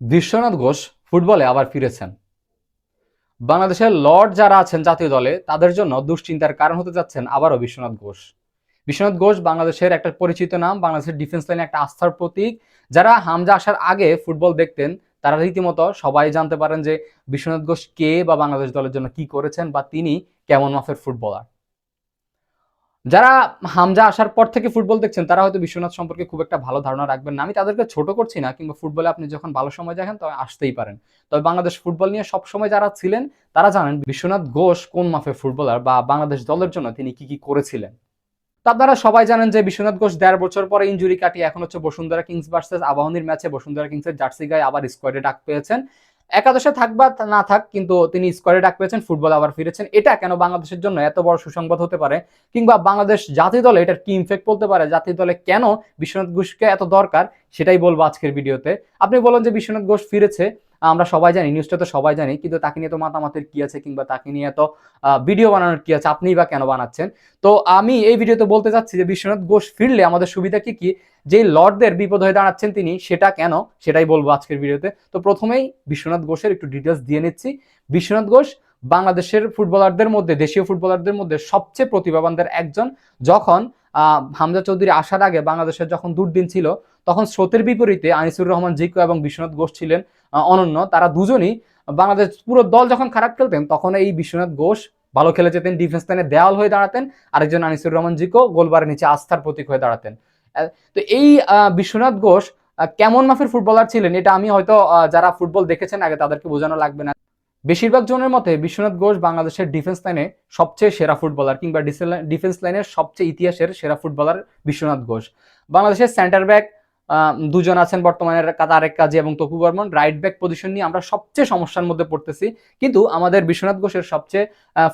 বিশ্বনাথ ঘোষ ফুটবলে আবার ফিরেছেন। বাংলাদেশের লর্ড যারা আছেন জাতীয় দলে তাদের জন্য দুশ্চিন্তার কারণ হতে যাচ্ছেন আবারও বিশ্বনাথ ঘোষ। বিশ্বনাথ ঘোষ বাংলাদেশের একটা পরিচিত নাম, বাংলাদেশের ডিফেন্স লাইনে একটা আস্থার প্রতীক। যারা হামজা আসার আগে ফুটবল দেখতেন তারা রীতিমতো সবাই জানতে পারেন যে বিশ্বনাথ ঘোষ কে বা বাংলাদেশ দলের জন্য কি করেছেন বা তিনি কেমন মাপের ফুটবলার। যারা হামজা আসার পর থেকে ফুটবল দেখছেন তারা হয়তো বিশ্বনাথ সম্পর্কে খুব একটা ভালো ধারণা রাখবেন না। আমি তাদেরকে ছোট করছি না, কিংবা ফুটবলে আপনি যখন ভালো সময় দেখেন তখন আসতেই পারেন। তবে বাংলাদেশ ফুটবল নিয়ে সব সময় যারা ছিলেন তারা জানেন বিশ্বনাথ ঘোষ কোন মাপের ফুটবলার বা বাংলাদেশ দলের জন্য তিনি কি কি করেছিলেন। তো আপনারা সবাই জানেন যে বিশ্বনাথ ঘোষ ১.৫ বছর পরে ইনজুরি কাটিয়ে এখন হচ্ছে বসুন্ধরা কিংস ভার্সেস আবাহনীর ম্যাচে বসুন্ধরা কিংসের জার্সি গায়ে আবার স্কোয়াডে ডাক পেয়েছেন। একাদশে থাক বা না থাক, কিন্তু তিনি স্কোয়াডে ডাক পেয়েছেন, ফুটবল আবার ফিরেছেন। এটা কেন বাংলাদেশের জন্য এত বড় সুসংবাদ হতে পারে, কিংবা বাংলাদেশ জাতীয় দলে এটার কি ইমফেক্ট পড়তে পারে, জাতীয় দলে কেন বিশ্বনাথ ঘোষকে এত দরকার, সেটাই বলবো আজকের ভিডিওতে। আপনি বলেন যে বিশ্বনাথ ঘোষ ফিরেছে, আমরা সবাই জানি, নিউজটা তো সবাই জানি, কিন্তু তাকে নিয়ে তো মাতামাতির কি আছে, কিংবা তাকে নিয়ে তো ভিডিও বানানোর কি আছে, আপনিই বা কেন বানাচ্ছেন? তো আমি এই ভিডিওতে বলতে চাচ্ছি যে বিশ্বনাথ ঘোষ ফিরলে আমাদের সুবিধা কি কি, যে লর্ডদের বিপদ হয়ে দাঁড়াচ্ছেন তিনি, সেটা কেন, সেটাই বলবো আজকের ভিডিওতে। তো প্রথমেই বিশ্বনাথ ঘোষের একটু ডিটেলস দিয়ে নিচ্ছি। বিশ্বনাথ ঘোষ বাংলাদেশের ফুটবলারদের মধ্যে, দেশীয় ফুটবলারদের মধ্যে সবচেয়ে প্রতিভাবানদের একজন। যখন হামজা চৌধুরী আসার আগে বাংলাদেশের যখন দুর্দিন ছিল, তখন স্রোতের বিপরীতে আনিসুর রহমান জিকো এবং বিশ্বনাথ ঘোষ ছিলেন অনন্য। তারা দুজনই বাংলাদেশ পুরো দল যখন খারাপ খেলতেন তখন এই বিশ্বনাথ ঘোষ ভালো খেলে যেতেন, ডিফেন্স লাইনে দেওয়াল হয়ে দাঁড়াতেন, আরেকজন আনিসুর রহমান জিকো গোলবারের নিচে আস্থার প্রতীক হয়ে দাঁড়াতেন। তো এই বিশ্বনাথ ঘোষ কেমন মাপের ফুটবলার ছিলেন এটা আমি হয়তো যারা ফুটবল দেখেছেন আগে তাদেরকে বোঝানো লাগবে না। বেশিরভাগ জনের মতে বিশ্বনাথ ঘোষ বাংলাদেশের ডিফেন্স লাইনে সবচেয়ে সেরা ফুটবলার, কিংবা ডিফেন্স লাইনের সবচেয়ে ইতিহাসের সেরা ফুটবলার বিশ্বনাথ ঘোষ। বাংলাদেশের সেন্টার ব্যাক দুজন আছেন বর্তমানে, তারেক কাজী এবং Topu Barman. Right back position নিয়ে আমরা সবচেয়ে সমস্যার মধ্যে পড়তেছি, কিন্তু আমাদের বিশ্বনাথ ঘোষের সবচেয়ে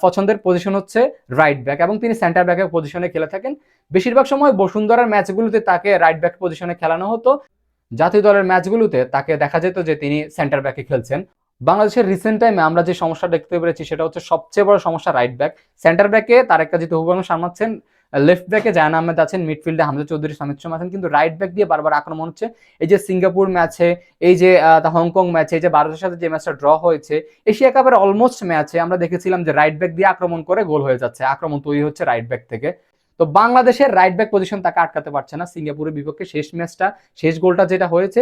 পছন্দের পজিশন হচ্ছে রাইট ব্যাক, এবং তিনি সেন্টার ব্যাকের পজিশনে খেলে থাকেন। বেশিরভাগ সময় বসুন্ধরার ম্যাচগুলোতে তাকে রাইট ব্যাক পজিশনে খেলানো হতো, জাতীয় দলের ম্যাচগুলোতে তাকে দেখা যেত যে তিনি সেন্টার ব্যাকে খেলছেন। বাংলাদেশের রিসেন্ট টাইমে আমরা যে সমস্যা দেখতে পেরেছি সেটা হচ্ছে সবচেয়ে বড় সমস্যা রাইট ব্যাক। সেন্টার ব্যাকে তারেক কাজী তপু বর্মন সামলাচ্ছেন, লেফট ব্যাকে জায়ান আহমেদ আছেন, মিডফিল্ডে হামজা চৌধুরী সামিদ সোম আছেন, কিন্তু রাইট ব্যাক দিয়ে বারবার আক্রমণ হচ্ছে। এই যে সিঙ্গাপুর ম্যাচে, এই যে হংকং ম্যাচে, এই যে ভারতের সাথে যে ম্যাচটা ড্র হয়েছে, এশিয়া কাপের অলমোস্ট ম্যাচে আমরা দেখেছিলাম যে রাইট ব্যাক দিয়ে আক্রমণ করে গোল হয়ে যাচ্ছে, আক্রমণ তৈরি হচ্ছে রাইট ব্যাক থেকে। তো বাংলাদেশের রাইট ব্যাক পজিশন তাকে আটকাতে পারছে না। সিঙ্গাপুরের বিপক্ষে শেষ ম্যাচটা, শেষ গোলটা যেটা হয়েছে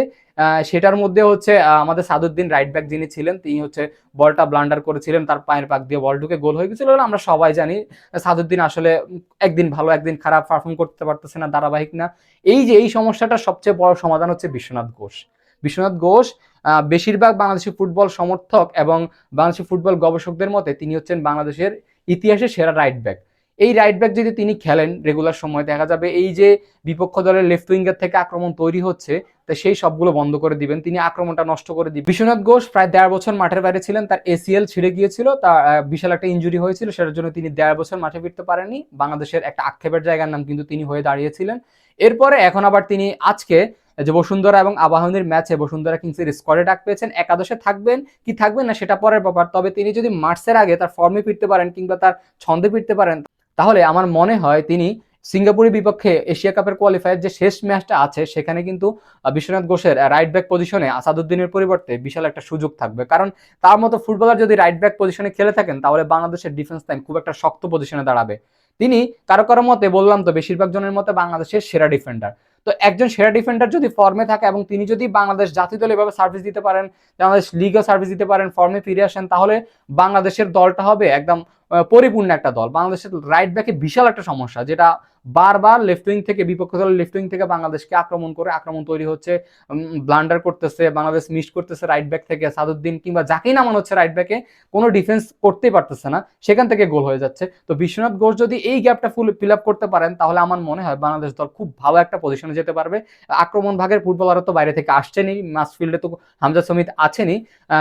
সেটার মধ্যে হচ্ছে আমাদের সাদুদ্দিন রাইট ব্যাক যিনি ছিলেন তিনি হচ্ছে বলটা ব্লান্ডার করেছিলেন, তার পায়ের পাক দিয়ে বল ঢুকে গোল হয়ে গেছিল। আমরা সবাই জানি সাদুদ্দিন আসলে একদিন ভালো একদিন খারাপ পারফর্ম করতে পারতেছে না, ধারাবাহিক না। এই যে এই সমস্যাটার সবচেয়ে বড় সমাধান হচ্ছে বিশ্বনাথ ঘোষ। বিশ্বনাথ ঘোষ বেশিরভাগ বাংলাদেশি ফুটবল সমর্থক এবং বাংলাদেশি ফুটবল গবেষকদের মতে তিনি হচ্ছেন বাংলাদেশের ইতিহাসে সেরা রাইট ব্যাক। এই রাইট ব্যাক যদি তিনি খেলেন রেগুলার সময়, দেখা যাবে এই যে বিপক্ষ দলের লেফট উইঙ্গার থেকে আক্রমণ তৈরি হচ্ছে, তো সেই সবগুলো বন্ধ করে দিবেন, তিনি আক্রমণটা নষ্ট করে দিবেন। বিশ্বনাথ ঘোষ প্রায় ১.৫ বছর মাঠের বাইরে ছিলেন, তার এসিএল ছিঁড়ে গিয়েছিল, তার বিশাল একটা ইনজুরি হয়েছিল, সেটার জন্য তিনি ১.৫ বছর মাঠে ফিরতে পারেননি। বাংলাদেশের একটা আক্ষেপের জায়গার নাম কিন্তু তিনি হয়ে দাঁড়িয়েছিলেন। এরপরে এখন আবার তিনি আজকে যে বসুন্ধরা এবং আবাহনীর ম্যাচে বসুন্ধরা কিংসের স্কোয়াডে ডাক পেয়েছেন। একাদশে থাকবেন কি থাকবেন না সেটা পরের ব্যাপার, তবে তিনি যদি মার্চের আগে তার ফর্মে ফিরতে পারেন কিংবা তার ছন্দে ফিরতে পারেন, তাহলে আমার মনে হয় তিনি সিঙ্গাপুরের বিপক্ষে এশিয়া কাপের কোয়ালিফায়ার যে শেষ ম্যাচটা আছে সেখানে কিন্তু বিশ্বনাথ ঘোষের রাইট ব্যাক পজিশনে আসাদুদ্দিনের পরিবর্তে বিশাল একটা সুযোগ থাকবে। কারণ তার মতো ফুটবলার যদি রাইট ব্যাক পজিশনে খেলে থাকেন তাহলে বাংলাদেশের ডিফেন্স লাইন খুব একটা শক্ত পজিশনে দাঁড়াবে। তিনি কারো কারো মতে, বললাম তো বেশিরভাগ জনের মতে, বাংলাদেশের সেরা ডিফেন্ডার। তো একজন সেরা ডিফেন্ডার যদি ফর্মে থাকে এবং তিনি যদি বাংলাদেশ জাতীয় দলে এভাবে সার্ভিস দিতে পারেন, বাংলাদেশ লিগও সার্ভিস দিতে পারেন, ফর্মে ফিরে আসেন, তাহলে বাংলাদেশের দলটা হবে একদম পরিপূর্ণ একটা দল। বাংলাদেশের রাইট ব্যাকে বিশাল একটা সমস্যা, যেটা বারবার লেফট উইং থেকে, বিপক্ষ দলের লেফট উইং থেকে বাংলাদেশকে আক্রমণ করে আক্রমণ তৈরি হচ্ছে, ব্লান্ডার করতেছে, বাংলাদেশ মিস করতেছে রাইট ব্যাক থেকে। সাদুদ্দিন কিংবা যাকেই নামানো হচ্ছে রাইট ব্যাকে, কোনো ডিফেন্স করতেই পারতেছে না, সেখান থেকে গোল হয়ে যাচ্ছে। তো বিশ্বনাথ ঘোষ যদি এই গ্যাপটা ফিল আপ করতে পারেন তাহলে আমার মনে হয় বাংলাদেশ দল খুব ভালো একটা পজিশনে যেতে পারবে। আক্রমণ ভাগের ফুটবলারও তো বাইরে থেকে আসছেনই, মাসফিল্ডে তো হামজা সমিত আছেনই,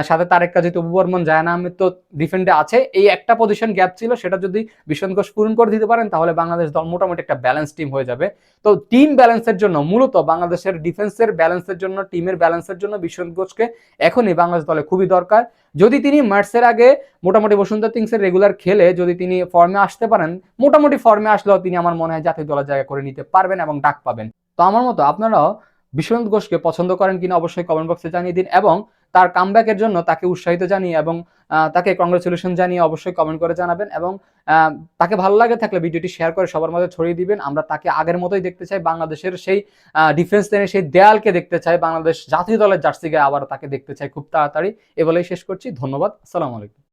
সাথে তারেক কাজী তপু বর্মন জায়ান আহমেদ তো ডিফেন্ডে আছে। এই একটা পজিশন গ্যাপ ছিল, সেটা যদি বিশ্বনাথ ঘোষ পূরণ করে দিতে পারেন তাহলে বাংলাদেশ দল মোটামুটি একটা ব্যালেন্স টিম হয়ে যাবে। তো টিম ব্যালেন্সের জন্য, মূলত বাংলাদেশের ডিফেন্সের ব্যালেন্সের জন্য, টিমের ব্যালেন্সের জন্য বিশ্বনাথ ঘোষকে এখনই বাংলাদেশ দলে খুবই দরকার। যদি তিনি মার্চের আগে মোটামুটি বসুন্ধরা কিংসের রেগুলার খেলে যদি তিনি ফর্মে আসতে পারেন, মোটামুটি ফর্মে আসলেও তিনি আমার মনে হয় জাতীয় দলের জায়গা করে নিতে পারবেন এবং ডাক পাবেন। তো আমার মতো আপনারাও বিশ্বনাথ ঘোষকে পছন্দ করেন কিনা অবশ্যই কমেন্ট বক্সে জানিয়ে দিন, এবং তার কামব্যাকের জন্য তাকে উৎসাহিত জানিয়ে এবং তাকে কংগ্রেচুলেশন জানিয়ে অবশ্যই কমেন্ট করে জানাবেন, এবং তাকে ভালো লাগে থাকলে ভিডিওটি শেয়ার করে সবার মাঝে ছড়িয়ে দিবেন। আমরা তাকে আগের মতোই দেখতে চাই, বাংলাদেশের সেই ডিফেন্স লাইনের সেই দেয়ালকে দেখতে চাই, বাংলাদেশ জাতীয় দলের জার্সি গায়ে আবার তাকে দেখতে চাই খুব তাড়াতাড়ি। এ বলেই শেষ করছি, ধন্যবাদ, আসসালামু আলাইকুম।